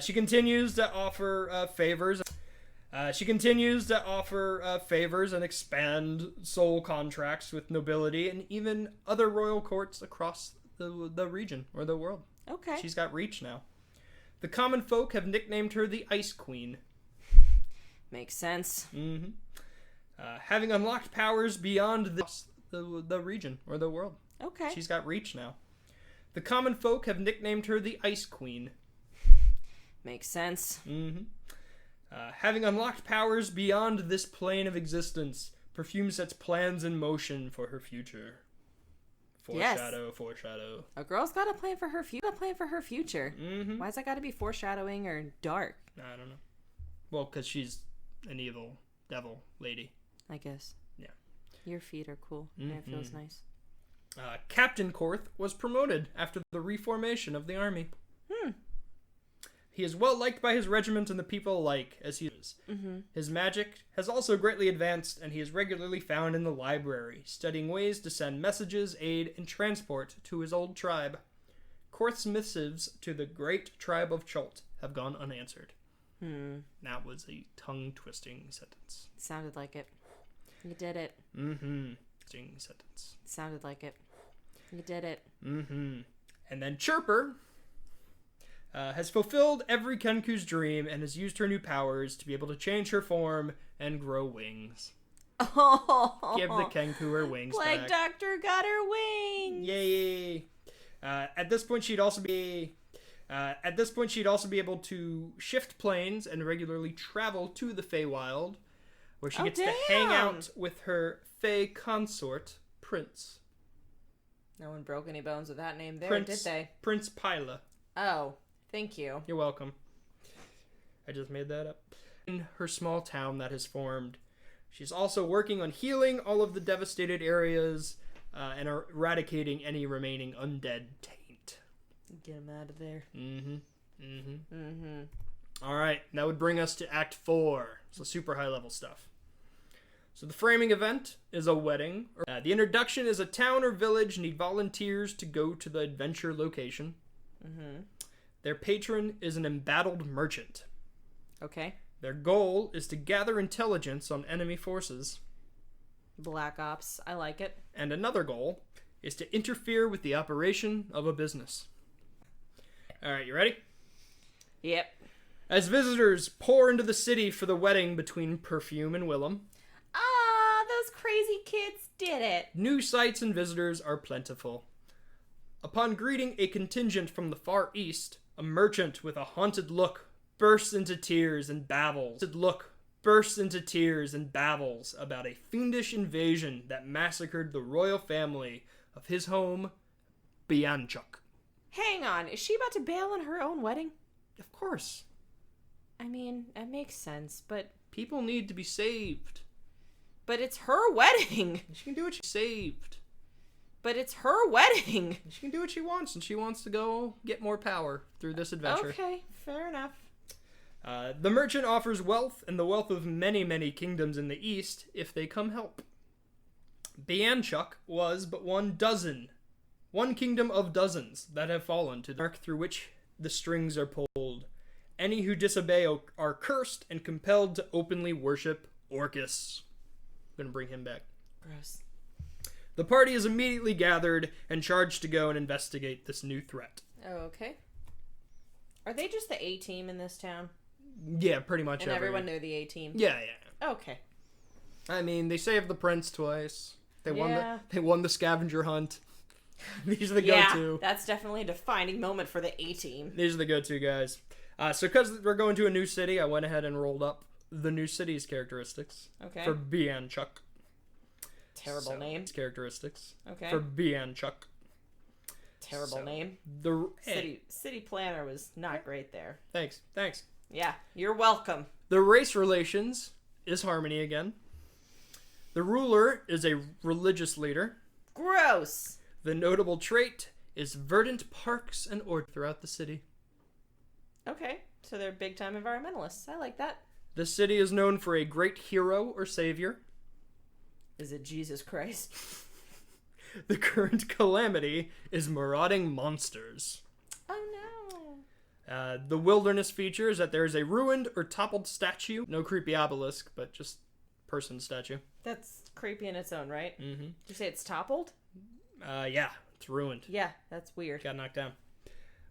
She continues to offer favors. Favors and expand soul contracts with nobility and even other royal courts across the region or the world. Okay. She's got reach now. The common folk have nicknamed her the Ice Queen. Makes sense. Having unlocked powers beyond the region or the world. Okay. She's got reach now. The common folk have nicknamed her the Ice Queen. Makes sense. Having unlocked powers beyond this plane of existence, Perfume sets plans in motion for her future. Foreshadow. A girl's got a plan for her future. Why's that got to be foreshadowing or dark? I don't know. Well, because she's an evil devil lady. I guess. Yeah. Your feet are cool. And it feels nice. Captain Korth was promoted after the reformation of the army. He is well liked by his regiment and the people alike, as he is. His magic has also greatly advanced, and he is regularly found in the library, studying ways to send messages, aid, and transport to his old tribe. Korth's missives to the great tribe of Chult have gone unanswered. That was a tongue-twisting sentence. Sounded like it. You did it. Sentence. Sounded like it. You did it. And then Chirper has fulfilled every Kenku's dream and has used her new powers to be able to change her form and grow wings. Oh, give the Kenku her wings Plague back. Doctor got her wings. Yay! At this point, she'd also be able to shift planes and regularly travel to the Feywild, where she gets to hang out with her Fey consort, Prince. No one broke any bones with that name there, did they? Prince Pyla. Oh, thank you. You're welcome. I just made that up. In her small town that has formed, she's also working on healing all of the devastated areas and eradicating any remaining undead taint. Get him out of there. All right, that would bring us to Act 4. So super high level stuff. So the framing event is a wedding. The introduction is a town or village need volunteers to go to the adventure location. Their patron is an embattled merchant. Okay. Their goal is to gather intelligence on enemy forces. Black Ops. I like it. And another goal is to interfere with the operation of a business. All right, you ready? Yep. As visitors pour into the city for the wedding between Perfume and Willem. Ah, those crazy kids did it. New sights and visitors are plentiful. Upon greeting a contingent from the far east, a merchant with a haunted look bursts into tears and babbles about a fiendish invasion that massacred the royal family of his home, Bianchuk. Hang on, is she about to bail on her own wedding? Of course. I mean, it makes sense, but... People need to be saved. But it's her wedding. She can do what she saved. But it's her wedding. She can do what she wants, and she wants to go get more power through this adventure. Okay, fair enough. The merchant offers wealth and the wealth of many, many kingdoms in the east if they come help. Bianchuk was but one kingdom of dozens that have fallen to the dark through which the strings are pulled. Any who disobey are cursed and compelled to openly worship Orcus. I'm gonna bring him back. Gross. The party is immediately gathered and charged to go and investigate this new threat. Oh, okay. Are they just the A-team in this town? Yeah, pretty much. And everyone knew the A-team? Yeah. Okay. I mean, they saved the prince twice. They won the scavenger hunt. These are the go-to. Yeah, that's definitely a defining moment for the A-team. These are the go-to guys. So because we're going to a new city, I went ahead and rolled up the new city's characteristics. Okay. For Bianchuk. Terrible name. Characteristics. Okay. For Bianchuk. Terrible name. The city planner was not great there. Thanks. Yeah, you're welcome. The race relations is harmony again. The ruler is a religious leader. Gross. The notable trait is verdant parks and orchards throughout the city. Okay, so they're big-time environmentalists. I like that. The city is known for a great hero or savior. Is it Jesus Christ? The current calamity is marauding monsters. Oh no. The wilderness feature is that there is a ruined or toppled statue. No creepy obelisk, but just person statue. That's creepy in its own right. Mm-hmm. Did you say it's toppled? Yeah, it's ruined. Yeah, that's weird. Got knocked down.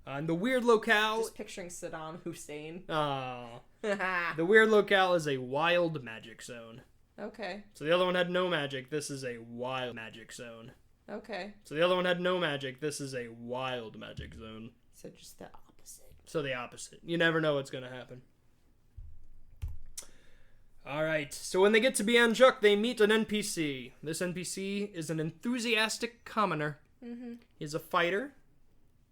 And the weird locale... Just picturing Saddam Hussein. The weird locale is a wild magic zone. Okay. So the other one had no magic. This is a wild magic zone. Okay. So the other one had no magic. This is a wild magic zone. So just the opposite. So the opposite. You never know what's going to happen. Alright, so when they get to Bianchuk, they meet an NPC. This NPC is an enthusiastic commoner. Mm-hmm. He's a fighter.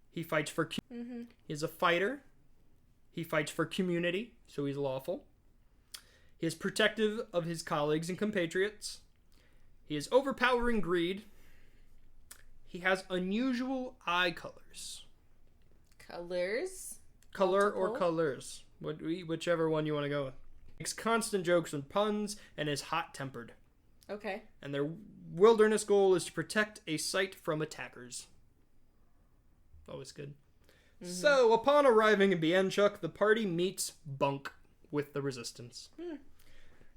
He fights for... Mm-hmm. He's a fighter. He fights for community, so he's lawful. He is protective of his colleagues and compatriots. He is overpowering greed. He has unusual eye colors. Colors? Color Multiple? or colors. Whichever one you want to go with. Makes constant jokes and puns and is hot-tempered. Okay. And their wilderness goal is to protect a site from attackers. Always good. Mm-hmm. So, upon arriving in Bianchuk, the party meets Bunk with the resistance.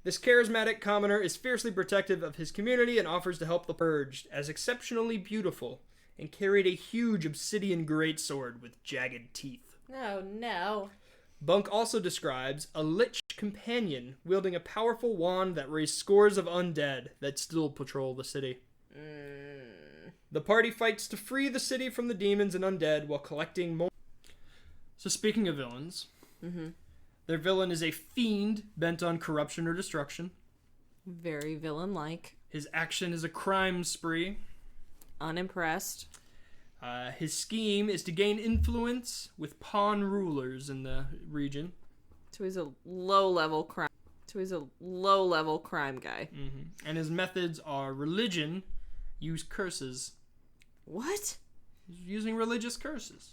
This charismatic commoner is fiercely protective of his community and offers to help the purged, as exceptionally beautiful, and carried a huge obsidian greatsword with jagged teeth. Oh, no. Bunk also describes a lich companion wielding a powerful wand that raised scores of undead that still patrol the city. The party fights to free the city from the demons and undead while collecting more. So speaking of villains, their villain is a fiend bent on corruption or destruction. Very villain-like. His action is a crime spree. Unimpressed. His scheme is to gain influence with pawn rulers in the region. So he's a low-level crime. Guy. Mm-hmm. And his methods are religion, use curses. What? He's using religious curses.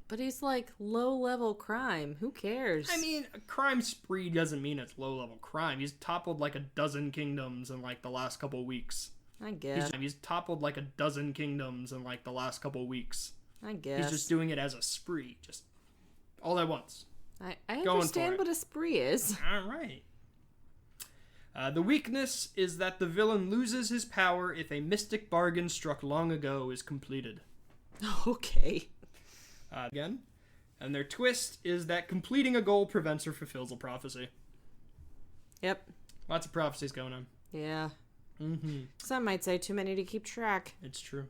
But he's like low-level crime. Who cares? I mean, a crime spree doesn't mean it's low-level crime. He's toppled like a dozen kingdoms in like the last couple weeks. I guess. He's toppled like a dozen kingdoms in like the last couple weeks. I guess. He's just doing it as a spree, just all at once. I understand what a spree is. All right. The weakness is that the villain loses his power if a mystic bargain struck long ago is completed. Okay. Again. And their twist is that completing a goal prevents or fulfills a prophecy. Yep. Lots of prophecies going on. Yeah. Mm-hmm. Some might say too many to keep track. It's true.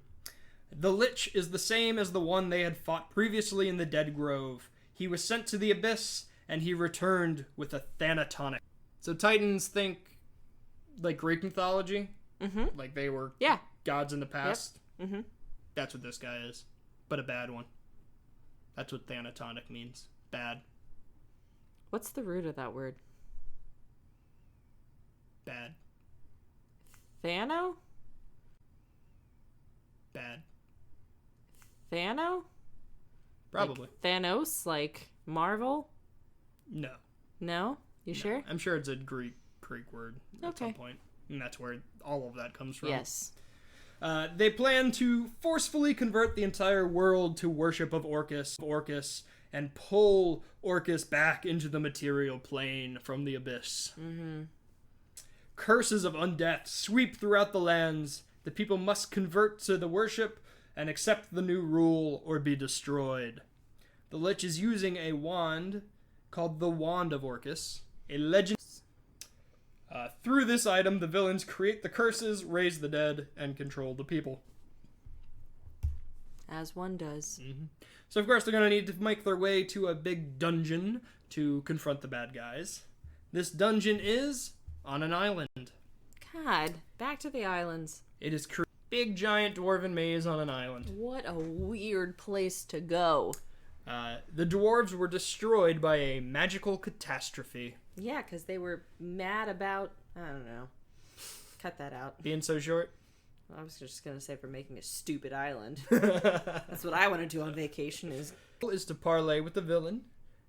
The Lich is the same as the one they had fought previously in the Dead Grove. He was sent to the Abyss, and he returned with a Thanatonic. So Titans think, like, Greek mythology? Mm-hmm. Like they were gods in the past? Yep. Mm-hmm. That's what this guy is. But a bad one. That's what Thanatonic means. Bad. What's the root of that word? Bad. Thano? Bad. Thano? Probably. Like Thanos? Like Marvel? No. No? You sure? I'm sure it's a Greek word at some point. And that's where all of that comes from. Yes. They plan to forcefully convert the entire world to worship of Orcus, and pull Orcus back into the material plane from the Abyss. Mm-hmm. Curses of undeath sweep throughout the lands. The people must convert to the worship and accept the new rule or be destroyed. The Lich is using a wand called the Wand of Orcus, a legend. Through this item, the villains create the curses, raise the dead, and control the people. As one does. Mm-hmm. So, of course, they're going to need to make their way to a big dungeon to confront the bad guys. This dungeon is on an island. God, back to the islands. It is a big, giant dwarven maze on an island. What a weird place to go. The dwarves were destroyed by a magical catastrophe. Yeah, because they were mad about, I don't know. Cut that out. Being so short? I was just going to say for making a stupid island. That's what I want to do on vacation is to parlay with the villain.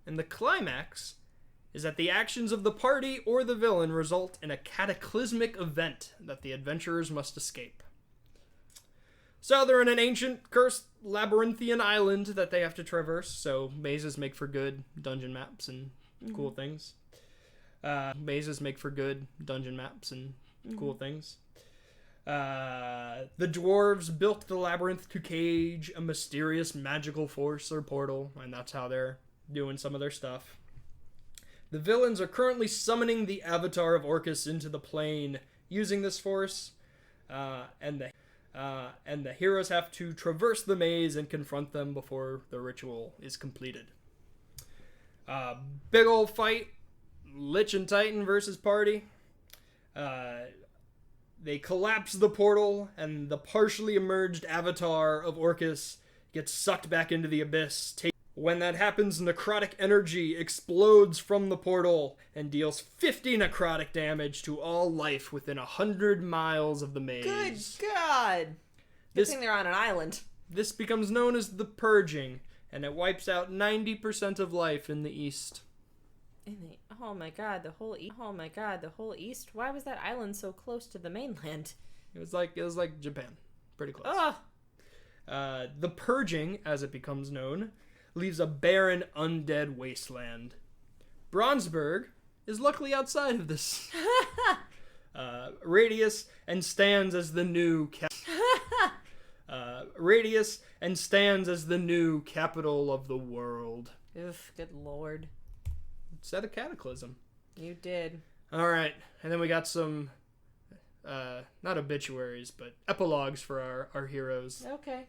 And the climax is that the actions of the party or the villain result in a cataclysmic event that the adventurers must escape. So they're in an ancient, cursed, labyrinthian island that they have to traverse, so mazes make for good dungeon maps and cool things. Mazes make for good dungeon maps and cool things. The dwarves built the labyrinth to cage a mysterious magical force or portal, and that's how they're doing some of their stuff. The villains are currently summoning the avatar of Orcus into the plane using this force, and the heroes have to traverse the maze and confront them before the ritual is completed. Big ol' fight, Lich and Titan versus party. They collapse the portal, and the partially emerged avatar of Orcus gets sucked back into the abyss. When that happens, necrotic energy explodes from the portal and deals 50 necrotic damage to all life within 100 miles of the maze. Good God! Good thing they're on an island. This becomes known as the Purging, and it wipes out 90% of life in the east. Oh my God, the whole east. Why was that island so close to the mainland? It was like Japan, pretty close. Oh. The Purging, as it becomes known, leaves a barren, undead wasteland. Bronnsburg is luckily outside of this radius and stands as the new capital of the world. Oof, good Lord. Said a cataclysm. You did. All right, and then we got some, not obituaries, but epilogues for our heroes. Okay.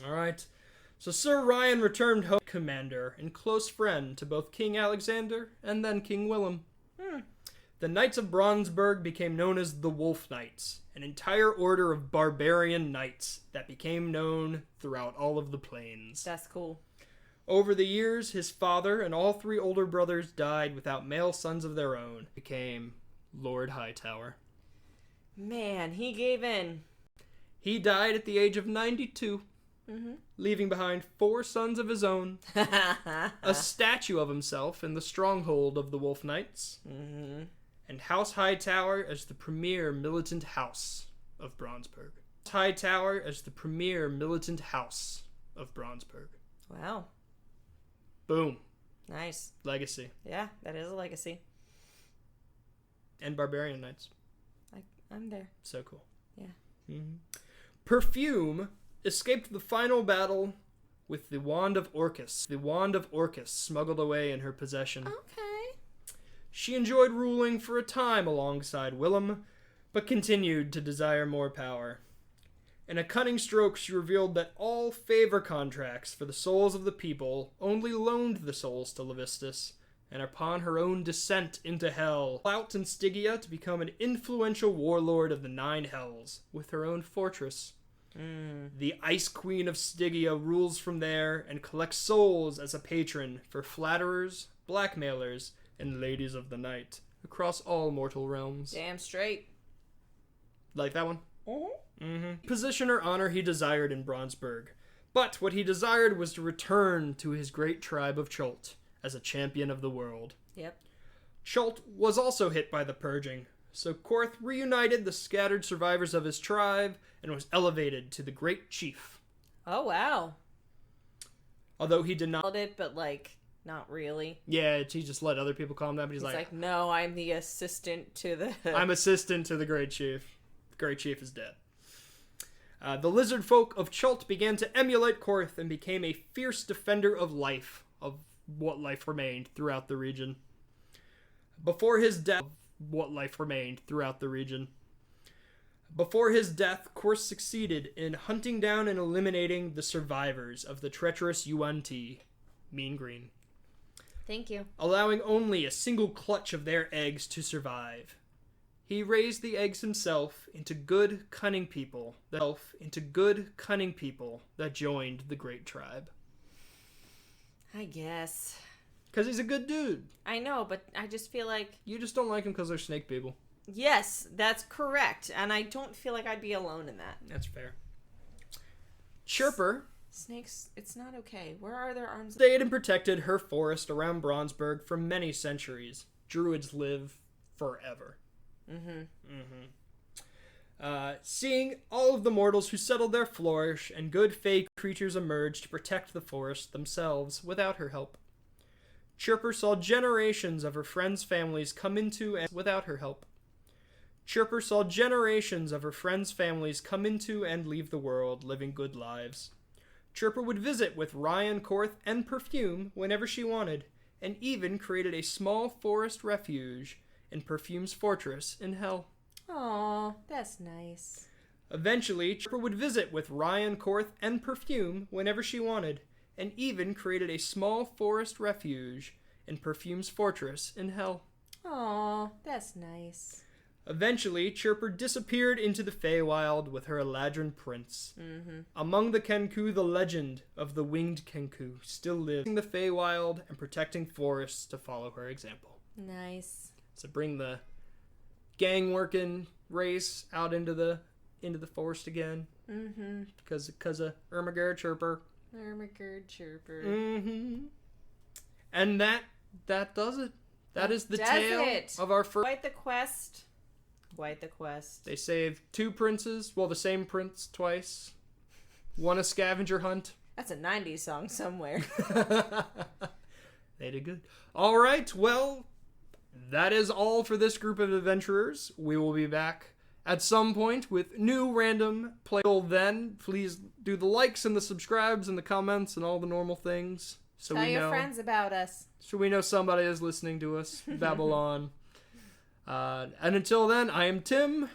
All right. So Sir Ryan returned home, commander and close friend to both King Alexander and then King Willem. The Knights of Bronnsburg became known as the Wolf Knights, an entire order of barbarian knights that became known throughout all of the plains. That's cool. Over the years, his father and all 3 older brothers died without male sons of their own. Became Lord Hightower. Man, he gave in. He died at the age of 92. Leaving behind 4 sons of his own, a statue of himself in the stronghold of the Wolf Knights, and House Hightower as the premier militant house of Bronnsburg. Hightower as the premier militant house of Bronnsburg. Wow. Boom. Nice. Legacy. Yeah, that is a legacy. And Barbarian Knights. I'm there. So cool. Yeah. Perfume escaped the final battle with the Wand of Orcus. The Wand of Orcus smuggled away in her possession. Okay. She enjoyed ruling for a time alongside Willem, but continued to desire more power. In a cunning stroke, she revealed that all favor contracts for the souls of the people only loaned the souls to Levistus, and upon her own descent into hell, out in Stygia to become an influential warlord of the 9 hells, with her own fortress. The Ice Queen of Stygia rules from there and collects souls as a patron for flatterers, blackmailers, and ladies of the night across all mortal realms. Damn straight. Like that one? Position or honor he desired in Bronnsburg, but what he desired was to return to his great tribe of Chult as a champion of the world. Yep. Chult was also hit by the Purging, so Korth reunited the scattered survivors of his tribe and was elevated to the Great Chief. Oh, wow. Although he did not... it, but, like, not really. Yeah, he just let other people call him that, but he's like, no, I'm the assistant to the... I'm assistant to the Great Chief. The Great Chief is dead. The lizard folk of Chult began to emulate Korth and became a fierce defender of life, of what life remained throughout the region. Before his death, Korth succeeded in hunting down and eliminating the survivors of the treacherous UNT, Mean Green. Thank you. Allowing only a single clutch of their eggs to survive. He raised the eggs himself into good, cunning people that joined the great tribe. I guess. Because he's a good dude. I know, but I just feel like... You just don't like him because they're snake people. Yes, that's correct. And I don't feel like I'd be alone in that. That's fair. Chirper... Snakes, it's not okay. Where are their arms? Stayed and protected her forest around Bronnsburg for many centuries. Druids live forever. Seeing all of the mortals who settled there flourish, and good fey creatures emerge to protect the forest themselves without her help. Chirper saw generations of her friends' families come into and leave the world, living good lives. Chirper would visit with Ryan, Korth, and Perfume whenever she wanted, and even created a small forest refuge in Perfume's fortress in Hell. Aw, that's nice. Eventually, Chirper would visit with Ryan, Korth, and Perfume whenever she wanted, and even created a small forest refuge in Perfume's fortress in Hell. Aw, that's nice. Eventually, Chirper disappeared into the Feywild with her Eladrin prince. Among the Kenku, the legend of the winged Kenku still lives in the Feywild and protecting forests to follow her example. Nice. So bring the gang-working race out into the forest again. Because of Ermagerd Chirper. And that does it. That is the tale of our first... Quite the quest. They saved 2 princes. Well, the same prince twice. Won a scavenger hunt. That's a 90s song somewhere. They did good. All right, well, that is all for this group of adventurers. We will be back at some point with new random play. Till then, please do the likes and the subscribes and the comments and all the normal things. So Tell your friends about us. So we know somebody is listening to us babble on. And until then, I am Tim.